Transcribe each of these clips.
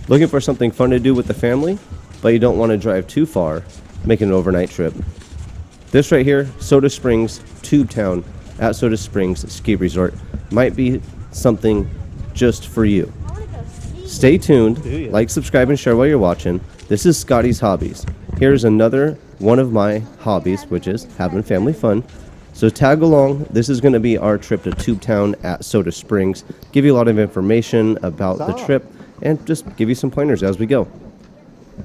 Looking for something fun to do with the family, but you don't want to drive too far, make an overnight trip. This right here, Soda Springs Tube Town at Soda Springs Ski Resort, might be something just for you. Stay tuned, like, subscribe, and share while you're watching. This is Scotties Hobbies. Here's another one of my hobbies, which is having family fun. So tag along. This is going to be our trip to Tube Town at Soda Springs. Give you a lot of information about the trip and just give you some pointers as we go.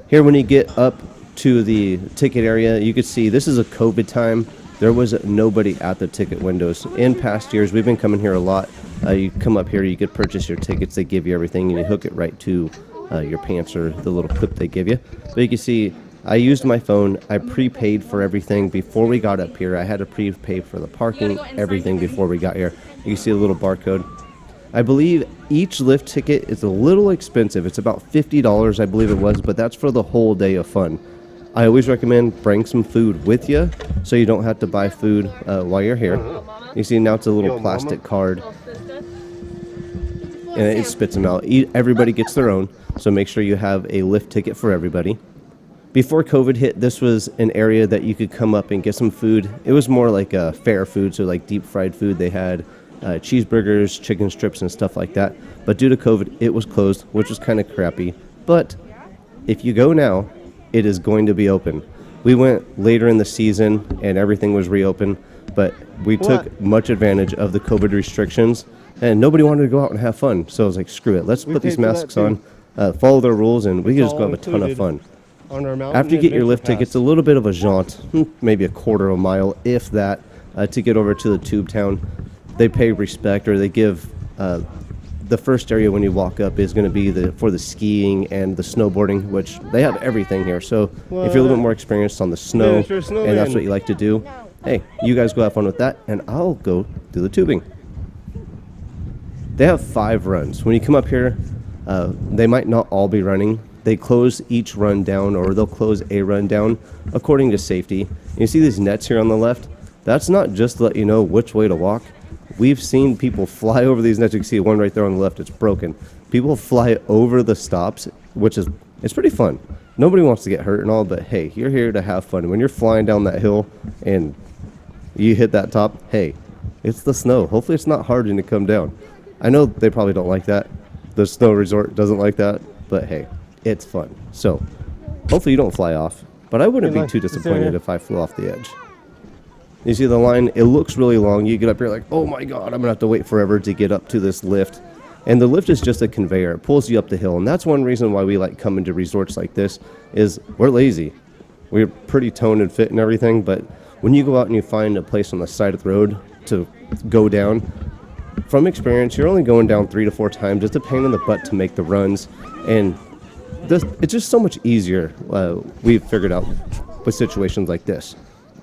Here, when you get up to the ticket area, you can see this is a COVID time. There was nobody at the ticket windows. In past years, we've been coming here a lot. You come up here, you could purchase your tickets. They give you everything, and you hook it right to your pants or the little clip they give you. But you can see I used my phone. I prepaid for everything before we got up here. I had to prepay for the parking, everything before we got here. You can see a little barcode. I believe each lift ticket is a little expensive. It's about $50, I believe it was, but that's for the whole day of fun. I always recommend bring some food with you so you don't have to buy food while you're here. You see now it's a little plastic card, and it spits them out. Everybody gets their own, so make sure you have a lift ticket for everybody. Before COVID hit, this was an area that you could come up and get some food. It was more like fair food, so like deep fried food. They had cheeseburgers, chicken strips, and stuff like that. But due to COVID, it was closed, which was kind of crappy. But if you go now, it is going to be open. We went later in the season, and everything was reopened. But we took much advantage of the COVID restrictions, and nobody wanted to go out and have fun. So I was like, screw it. Let's put these masks on, follow their rules, and we can just go have a ton of fun. After you get your lift tickets, a little bit of a jaunt, maybe a quarter of a mile, if that, to get over to the Tube Town. They pay respect, or they give the first area when you walk up is going to be for the skiing and the snowboarding, which they have everything here. So if you're a little bit more experienced on the snow, and that's what you like to do, hey, you guys go have fun with that, and I'll go do the tubing. They have 5 runs. When you come up here, they might not all be running. They close each run down, or they'll close a run down according to safety. You see these nets here on the left? That's not just to let you know which way to walk. We've seen people fly over these nets. You can see one right there on the left. It's broken. People fly over the stops, it's pretty fun. Nobody wants to get hurt and all, but hey, you're here to have fun. When you're flying down that hill and you hit that top, hey, it's the snow. Hopefully it's not hard to come down. I know they probably don't like that. The snow resort doesn't like that, but hey, it's fun. So hopefully you don't fly off, but I wouldn't be too disappointed if I flew off the edge. You see the line, it looks really long. You get up here like, oh my God, I'm going to have to wait forever to get up to this lift. And the lift is just a conveyor. It pulls you up the hill. And that's one reason why we like coming to resorts like this is we're lazy. We're pretty toned and fit and everything. But when you go out and you find a place on the side of the road to go down, from experience, you're only going down 3 to 4 times. It's a pain in the butt to make the runs. And it's just so much easier, we've figured out, with situations like this.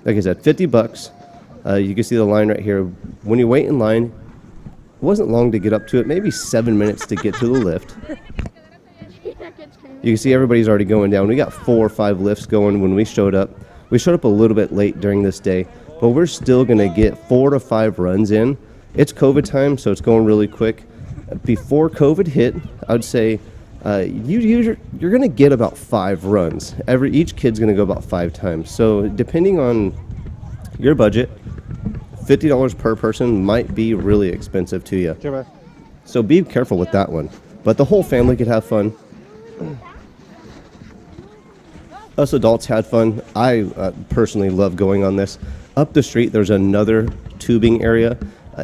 Like I said, $50. You can see the line right here. When you wait in line, it wasn't long to get up to it, maybe 7 minutes to get to the lift. You can see everybody's already going down. We got 4 or 5 lifts going when we showed up. We showed up a little bit late during this day, but we're still going to get 4 to 5 runs in. It's COVID time, so it's going really quick. Before COVID hit, I would say you're going to get about 5 runs. Each kid's going to go about 5 times. So depending on your budget, $50 per person might be really expensive to you. So be careful with that one. But the whole family could have fun. Us adults had fun. I personally love going on this. Up the street, there's another tubing area.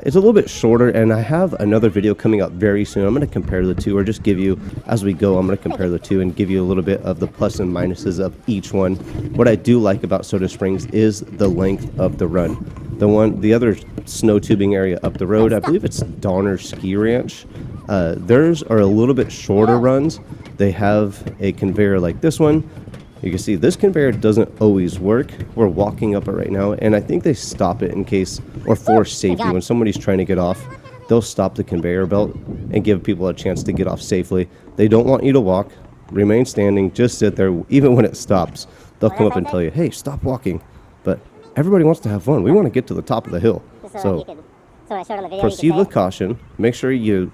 It's a little bit shorter, and I have another video coming up very soon. I'm going to compare the two, or just give you, as we go, I'm going to compare the two and give you a little bit of the plus and minuses of each one. What I do like about Soda Springs is the length of the run. The other snow tubing area up the road, I believe it's Donner Ski Ranch. Theirs are a little bit shorter runs. They have a conveyor like this one. You can see this conveyor doesn't always work. We're walking up it right now, and I think they stop it in case, or for safety, when somebody's trying to get off, they'll stop the conveyor belt and give people a chance to get off safely. They don't want you to walk, remain standing, just sit there. Even when it stops, they'll come up and tell you, hey, stop walking. But everybody wants to have fun. We want to get to the top of the hill. So proceed with caution. Make sure you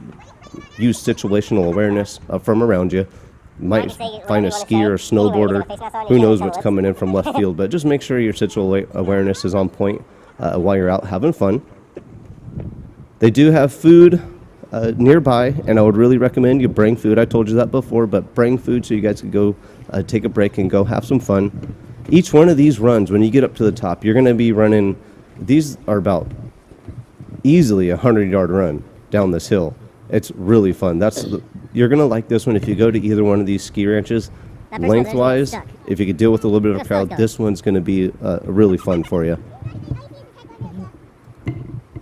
use situational awareness from around you. might find a skier or snowboarder. Who knows what's coming in from left field, but just make sure your situational awareness is on point while you're out having fun. They do have food nearby, and I would really recommend you bring food. I told you that before, but bring food so you guys can go take a break and go have some fun. Each one of these runs, when you get up to the top, you're going to be running, these are about easily a 100-yard run down this hill. It's really fun. You're going to like this one if you go to either one of these ski ranches. Lengthwise, if you could deal with a little bit of a crowd, this one's going to be really fun for you.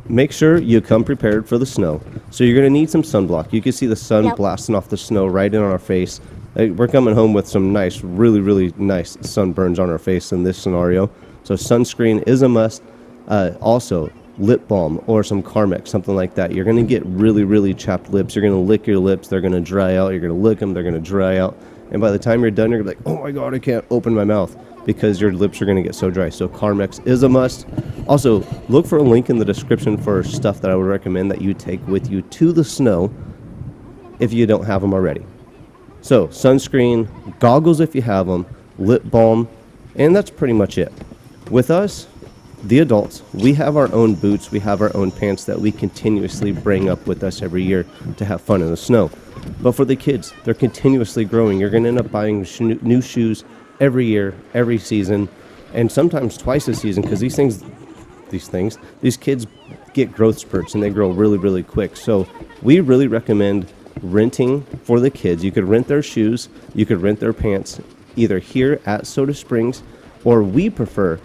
Make sure you come prepared for the snow. So you're going to need some sunblock. You can see the sun blasting off the snow right in on our face. We're coming home with some nice, really, really nice sunburns on our face in this scenario. So sunscreen is a must. Also, lip balm or some Carmex, something like that. You're going to get really, really chapped lips. You're going to lick your lips. They're going to dry out. You're going to lick them. They're going to dry out. And by the time you're done, you're going to be like, oh my God, I can't open my mouth, because your lips are going to get so dry. So Carmex is a must. Also, look for a link in the description for stuff that I would recommend that you take with you to the snow if you don't have them already. So sunscreen, goggles if you have them, lip balm, and that's pretty much it. With us, the adults, we have our own boots, we have our own pants that we continuously bring up with us every year to have fun in the snow. But for the kids, they're continuously growing. You're going to end up buying new shoes every year, every season, and sometimes twice a season, because these kids get growth spurts and they grow really, really quick. So we really recommend renting for the kids. You could rent their shoes, you could rent their pants, either here at Soda Springs, or we prefer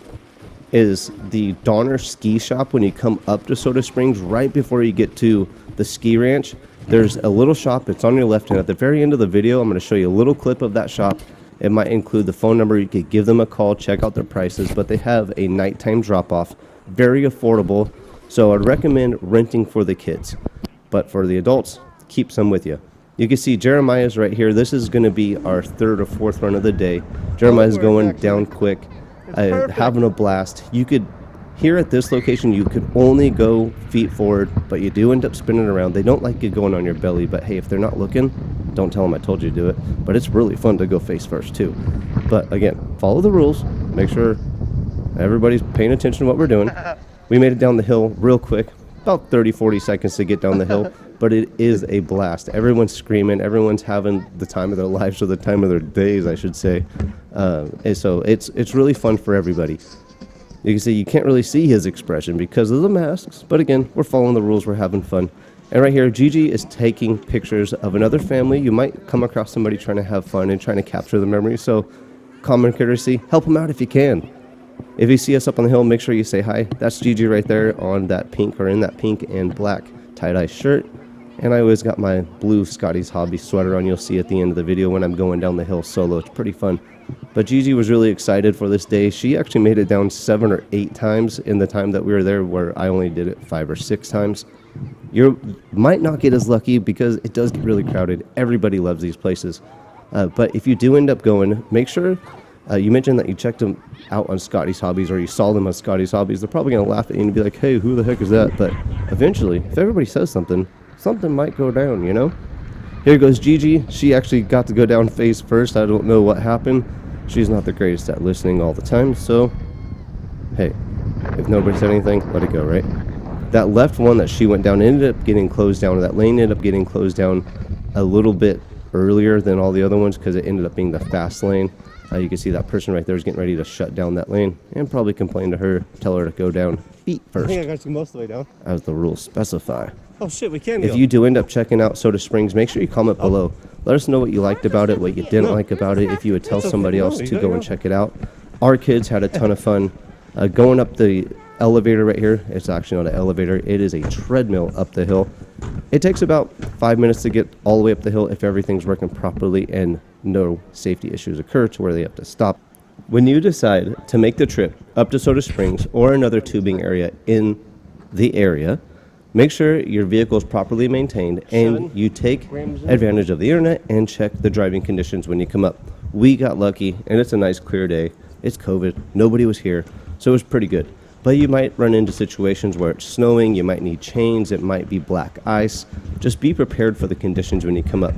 is the Donner Ski Shop. When you come up to Soda Springs, right before you get to the ski ranch, there's a little shop. It's on your left, and at the very end of the video, I'm going to show you a little clip of that shop. It might include the phone number. You could give them a call, check out their prices, but they have a nighttime drop-off, very affordable. So I'd recommend renting for the kids, but for the adults, keep some with you. You can see Jeremiah's right here. This is going to be our third or fourth run of the day. Jeremiah's going down quick, having a blast. You could, here at this location, you could only go feet forward, but you do end up spinning around. They don't like you going on your belly, but hey, if they're not looking, don't tell them I told you to do it. But it's really fun to go face first too. But again, follow the rules. Make sure everybody's paying attention to what we're doing. We made it down the hill real quick, about 30-40 seconds to get down the hill, but it is a blast. Everyone's screaming. Everyone's having the time of their lives, or the time of their days, I should say. And so it's really fun for everybody. You can see you can't really see his expression because of the masks, but again, we're following the rules. We're having fun. And right here, Gigi is taking pictures of another family. You might come across somebody trying to have fun and trying to capture the memory. So common courtesy, help them out if you can. If you see us up on the hill, make sure you say hi. That's Gigi right there on that pink, or in that pink and black tie-dye shirt. And I always got my blue Scotties Hobbies sweater on. You'll see at the end of the video when I'm going down the hill solo. It's pretty fun. But Gigi was really excited for this day. She actually made it down 7 or 8 times in the time that we were there, where I only did it 5 or 6 times. You might not get as lucky because it does get really crowded. Everybody loves these places. But if you do end up going, make sure you mentioned that you checked them out on Scotties Hobbies, or you saw them on Scotties Hobbies. They're probably going to laugh at you and be like, hey, who the heck is that? But eventually, if everybody says something might go down, you know? Here goes Gigi. She actually got to go down face first. I don't know what happened. She's not the greatest at listening all the time, so hey, if nobody said anything, let it go, right? That left one that she went down ended up getting closed down, or that lane ended up getting closed down a little bit earlier than all the other ones because it ended up being the fast lane. You can see that person right there is getting ready to shut down that lane, and probably complain to her, tell her to go down feet first. I think I got you most of the way down. As the rules specify. Oh shit, we can go. If you do end up checking out Soda Springs, make sure you comment below. Let us know what you liked about it, what you didn't like about it, if you would tell somebody else to go and check it out. Our kids had a ton of fun going up the elevator right here. It's actually not an elevator. It is a treadmill up the hill. It takes about 5 minutes to get all the way up the hill if everything's working properly and no safety issues occur to where they have to stop. When you decide to make the trip up to Soda Springs or another tubing area in the area, make sure your vehicle is properly maintained and you take advantage of the internet and check the driving conditions when you come up. We got lucky, and it's a nice clear day. It's COVID. Nobody was here, so it was pretty good. But you might run into situations where it's snowing. You might need chains. It might be black ice. Just be prepared for the conditions when you come up.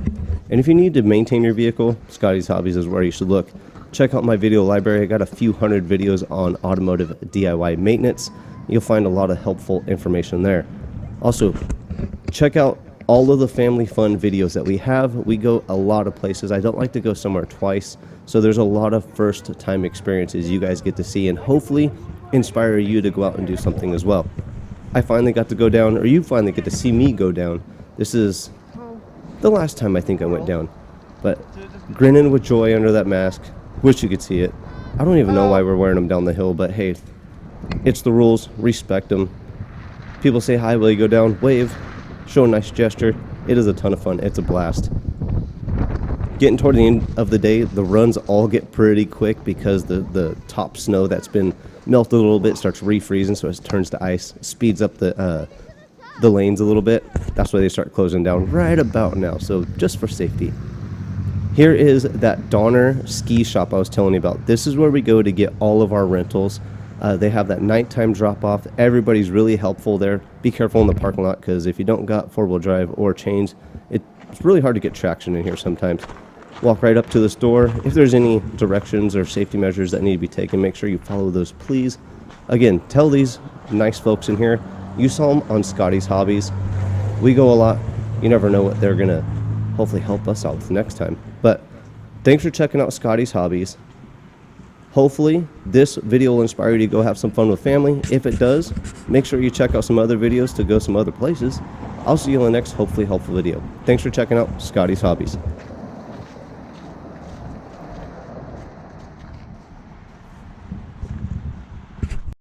And if you need to maintain your vehicle, Scotties Hobbies is where you should look. Check out my video library. I got a few hundred videos on automotive DIY maintenance. You'll find a lot of helpful information there. Also, check out all of the family fun videos that we have. We go a lot of places. I don't like to go somewhere twice, so there's a lot of first time experiences you guys get to see and hopefully inspire you to go out and do something as well. I finally got to go down, or you finally get to see me go down. This is the last time I think I went down, but grinning with joy under that mask. Wish you could see it. I don't even know why we're wearing them down the hill, but hey, it's the rules. Respect them. People say hi while you go down. Wave. Show a nice gesture. It is a ton of fun. It's a blast. Getting toward the end of the day, the runs all get pretty quick because the top snow that's been melted a little bit starts refreezing, so it turns to ice, speeds up the lanes a little bit. That's why they start closing down right about now, so just for safety. Here is that Donner ski shop I was telling you about. This is where we go to get all of our rentals. They have that nighttime drop-off. Everybody's really helpful there. Be careful in the parking lot, because if you don't got four-wheel drive or chains, it's really hard to get traction in here sometimes. Walk right up to this door. If there's any directions or safety measures that need to be taken, make sure you follow those, please. Again, tell these nice folks in here, you saw them on Scotties Hobbies. We go a lot. You never know what they're going to hopefully help us out with next time. But thanks for checking out Scotties Hobbies. Hopefully this video will inspire you to go have some fun with family. If it does, make sure you check out some other videos to go some other places. I'll see you in the next hopefully helpful video. Thanks for checking out Scotties Hobbies.